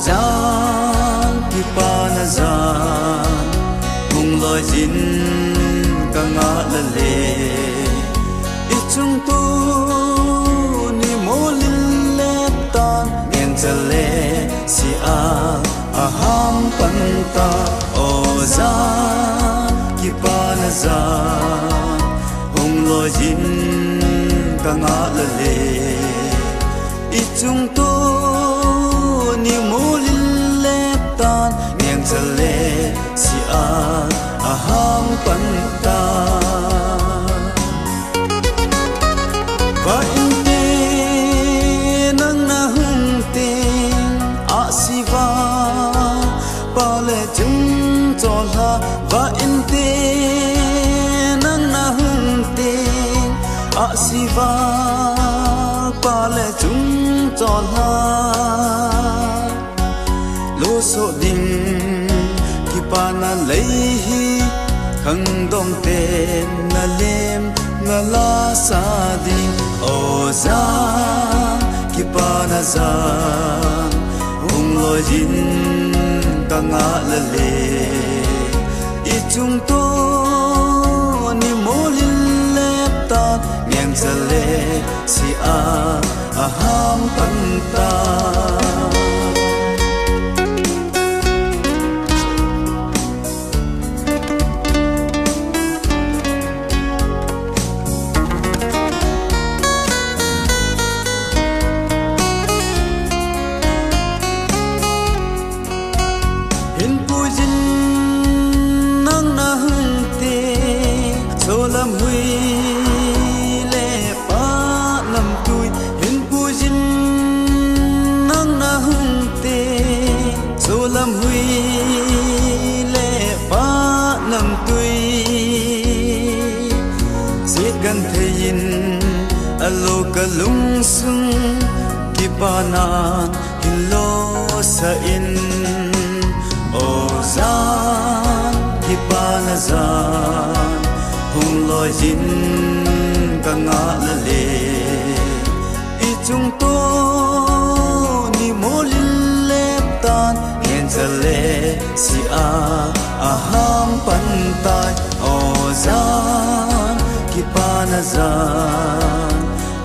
Giang ki pa na giang mong loi jin ka nga la le i chung tu ni mo lin le tan ngen cha le si a ham pan ta o giang ki pa na giang mong loi jin ka nga la le i chung tu ni mo lin le tan ngen cha le si a ham pan ta va in te nang na hum te a si va pa le chung cho la va in te nang na hum te a si va pa le chung cho la so ding ki pa na lei hi khang dom ten na lem na la sa ding o za ki pa na za hung lo jin ka nga la le i chung to ni mo lin le ta ngen za le si a ham pan ta lam hui le pa nam tui siết gan thein alo ka lung sung ki pa na hillo sa in o zan ki pa na zan hung lo jin ka nga la le i chung to ni mo lin le tan cha le si a ham pan tai o zan ki pa na zan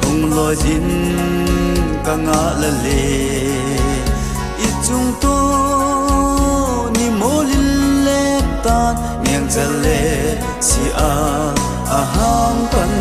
hung lo jin ka nga la le i chung to ni mo lin le tan ngen cha le si a ham pan